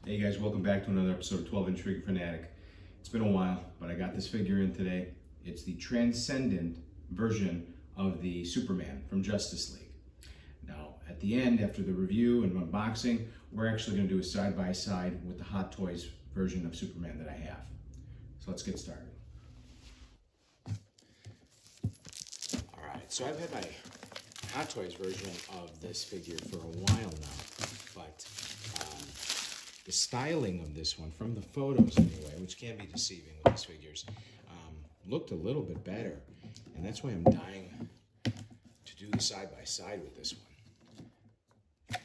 Hey guys, welcome back to another episode of 12 Inch Figure Fanatic. It's been a while, but I got this figure in today. It's the Transcendent version of the Superman from Justice League. Now, at the end, after the review and unboxing, we're actually going to do a side-by-side with the Hot Toys version of Superman that I have. So let's get started. Alright, so I've had my Hot Toys version of this figure for a while now, but the styling of this one, from the photos anyway, which can be deceiving with these figures, looked a little bit better. And that's why I'm dying to do the side-by-side with this one.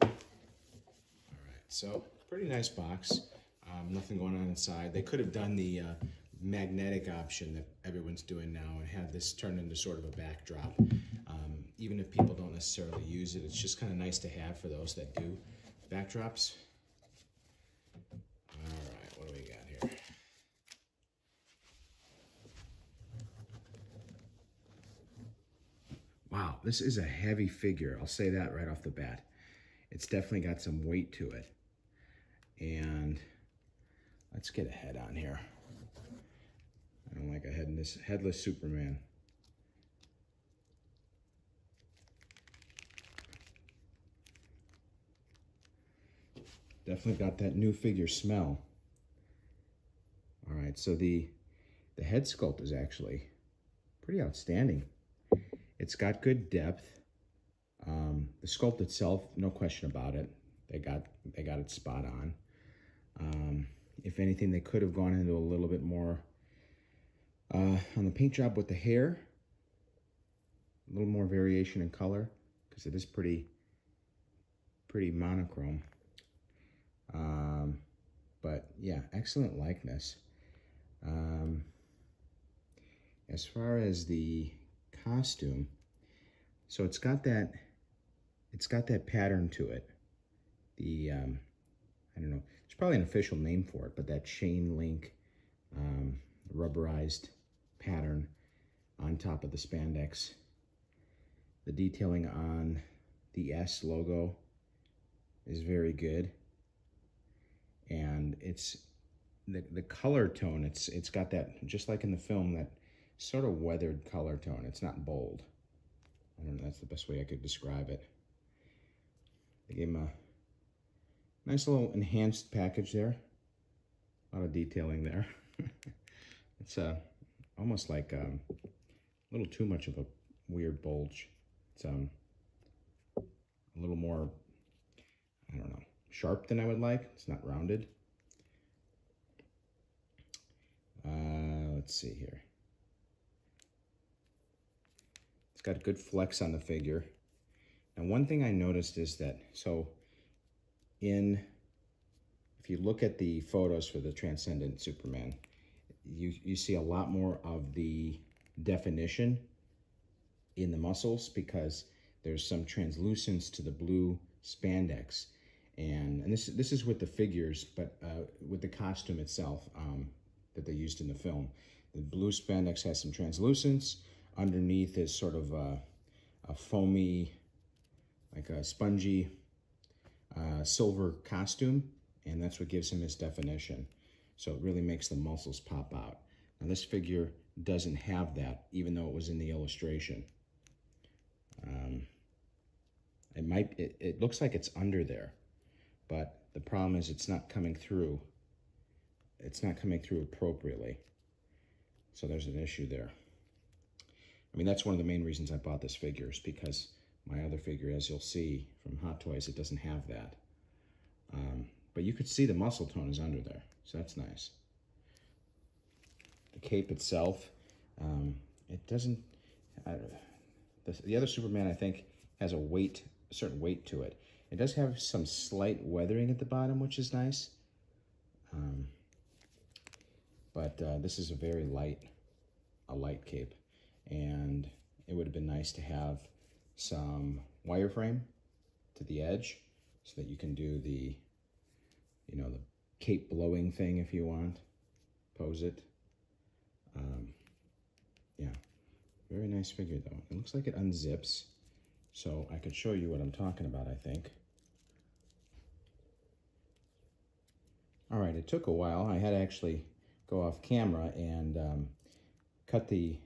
Alright, so pretty nice box. Nothing going on inside. They could have done the magnetic option that everyone's doing now and have this turn into sort of a backdrop. Even if people don't necessarily use it, it's just kind of nice to have for those that do backdrops. Alright, what do we got here? Wow, this is a heavy figure. I'll say that right off the bat. It's definitely got some weight to it. And let's get a head on here. I don't like a headless Superman. Definitely got that new figure smell. All right, so the head sculpt is actually pretty outstanding. It's got good depth. The sculpt itself, no question about it. They got it spot on. If anything, they could have gone into a little bit more on the paint job with the hair. A little more variation in color because it is pretty monochrome. But yeah, excellent likeness. As far as the costume, so it's got that pattern to it. The I don't know, it's probably an official name for it, but that chain link rubberized pattern on top of the spandex. The detailing on the S logo is very good. And it's the color tone, it's got that, just like in the film, that sort of weathered color tone. It's not bold. I don't know, that's the best way I could describe it. They gave him a nice little enhanced package there. A lot of detailing there. It's almost like a little too much of a weird bulge. It's a little more, I don't know, sharp than I would like. It's not rounded. Let's see here. It's got good flex on the figure. And one thing I noticed is that, so if you look at the photos for the Transcendent Superman, you see a lot more of the definition in the muscles because there's some translucence to the blue spandex. And this is with the figures, but with the costume itself that they used in the film. The blue spandex has some translucence. Underneath is sort of a foamy, like a spongy silver costume, and that's what gives him his definition. So it really makes the muscles pop out. Now this figure doesn't have that, even though it was in the illustration. It looks like it's under there. But the problem is it's not coming through. It's not coming through appropriately. So there's an issue there. I mean, that's one of the main reasons I bought this figure, is because my other figure, as you'll see from Hot Toys, it doesn't have that. But you could see the muscle tone is under there, so that's nice. The cape itself, it doesn't, the other Superman, I think, has a certain weight to it. It does have some slight weathering at the bottom, which is nice. But this is a very light cape. And it would have been nice to have some wireframe to the edge so that you can do the, the cape blowing thing if you want. Pose it. Yeah, very nice figure though. It looks like it unzips. So I could show you what I'm talking about, I think. All right, it took a while. I had to actually go off camera and cut the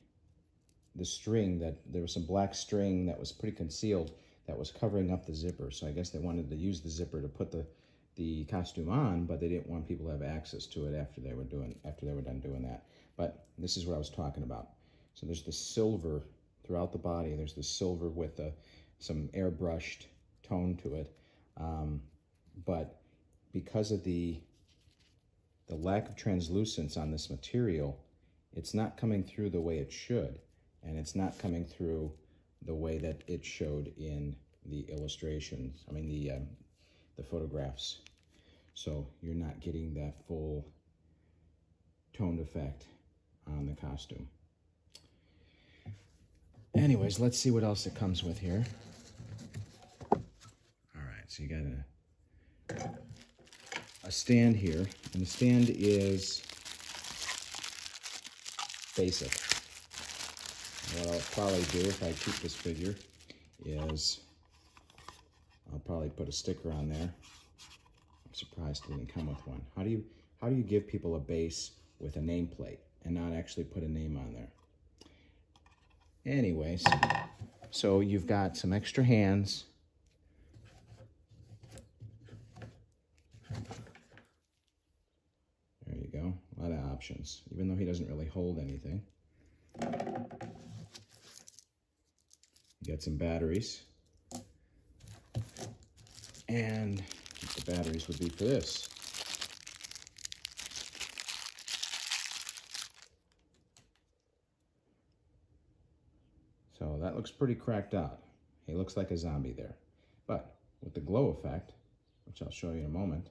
string. That there was some black string that was pretty concealed that was covering up the zipper. So I guess they wanted to use the zipper to put the costume on, but they didn't want people to have access to it after they were done doing that. But this is what I was talking about. So there's the silver throughout the body. There's the silver with some airbrushed tone to it, but because of the lack of translucence on this material, it's not coming through the way it should, and it's not coming through the way that it showed in the illustrations, I mean the photographs. So you're not getting that full toned effect on the costume. Anyways, let's see what else it comes with here. All right, so you got a stand here, and the stand is basic. What I'll probably do if I keep this figure is I'll probably put a sticker on there. I'm surprised it didn't come with one. How do you give people a base with a nameplate and not actually put a name on there? Anyways, so you've got some extra hands. There you go, a lot of options, even though he doesn't really hold anything. You got some batteries. And the batteries would be for this. So that looks pretty cracked out. He looks like a zombie there. But with the glow effect, which I'll show you in a moment,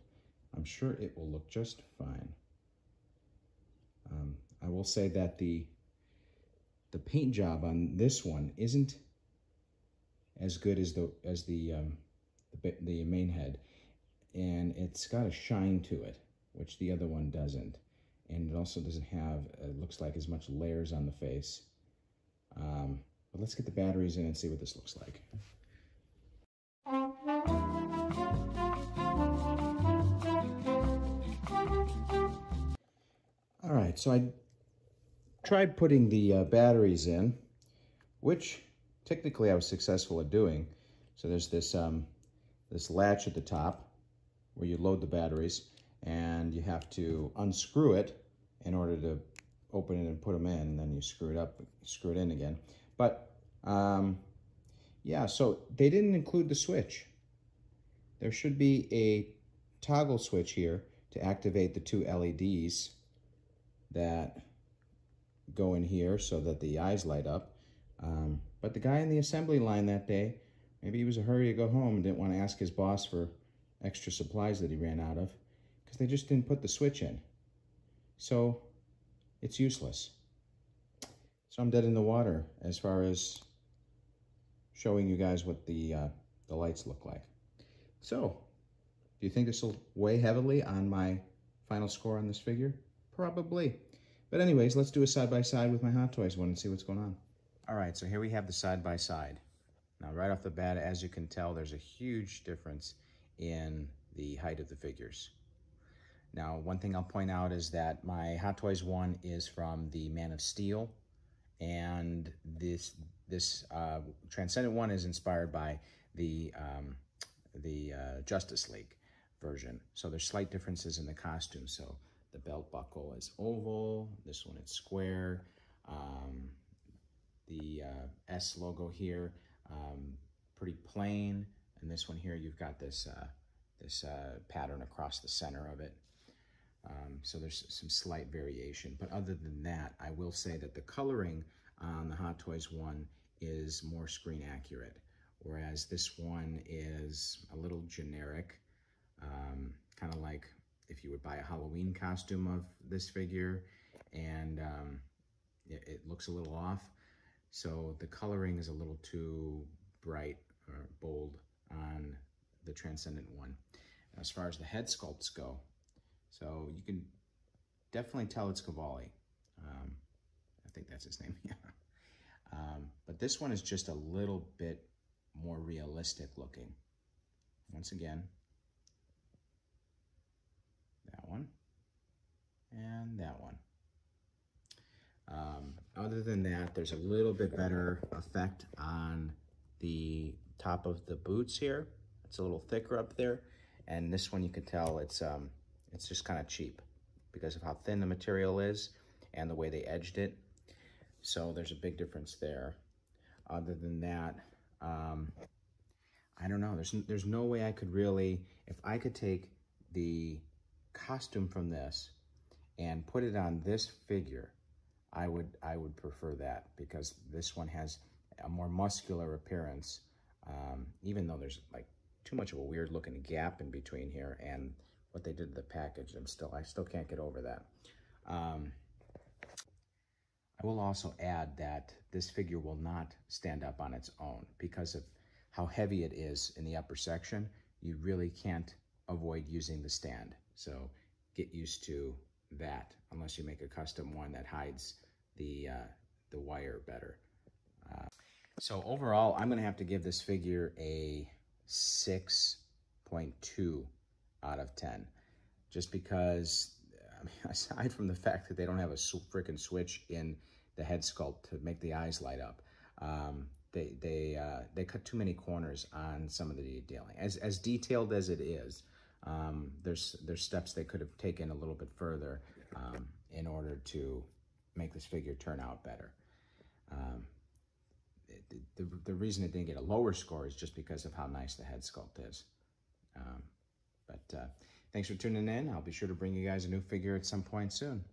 I'm sure it will look just fine. I will say that the paint job on this one isn't as good as the main head, and it's got a shine to it, which the other one doesn't, and it also doesn't have, it looks like, as much layers on the face. But let's get the batteries in and see what this looks like. All right, so I tried putting the batteries in, which technically I was successful at doing. So there's this this latch at the top where you load the batteries, and you have to unscrew it in order to open it and put them in, and then you screw it in again. But yeah, so they didn't include the switch. There should be a toggle switch here to activate the two LEDs that go in here so that the eyes light up. But the guy in the assembly line that day, maybe he was in a hurry to go home and didn't want to ask his boss for extra supplies that he ran out of, because they just didn't put the switch in. So it's useless. So I'm dead in the water as far as showing you guys what the lights look like. So, do you think this will weigh heavily on my final score on this figure? Probably. But anyways, let's do a side-by-side with my Hot Toys one and see what's going on. All right, so here we have the side-by-side. Now, right off the bat, as you can tell, there's a huge difference in the height of the figures. Now, one thing I'll point out is that my Hot Toys one is from the Man of Steel, and this Transcendent one is inspired by the Justice League version. So there's slight differences in the costume. So the belt buckle is oval, this one is square. The S logo here, pretty plain, and this one here you've got this pattern across the center of it. So there's some slight variation, but other than that, I will say that the coloring on the Hot Toys one is more screen accurate, whereas this one is a little generic, kind of like if you would buy a Halloween costume of this figure, and it looks a little off. So the coloring is a little too bright or bold on the Transcendent one. As far as the head sculpts go, so you can definitely tell it's Cavalli. I think that's his name, yeah. But this one is just a little bit more realistic looking. Once again, that one, and that one. Other than that, there's a little bit better effect on the top of the boots here. It's a little thicker up there, and this one you can tell it's just kind of cheap because of how thin the material is and the way they edged it. So there's a big difference there. Other than that, I don't know. There's no way I could really, if I could take the costume from this and put it on this figure, I would prefer that, because this one has a more muscular appearance, even though there's like too much of a weird looking gap in between here and what they did to the package. I still can't get over that. I will also add that this figure will not stand up on its own because of how heavy it is in the upper section. You really can't avoid using the stand. So get used to that, unless you make a custom one that hides the wire better. So overall, I'm gonna have to give this figure a 6.2 out of 10, just because, I mean, aside from the fact that they don't have a freaking switch in the head sculpt to make the eyes light up, they cut too many corners on some of the detailing. As detailed as it is, there's steps they could have taken a little bit further in order to make this figure turn out better. The reason it didn't get a lower score is just because of how nice the head sculpt is. But thanks for tuning in. I'll be sure to bring you guys a new figure at some point soon.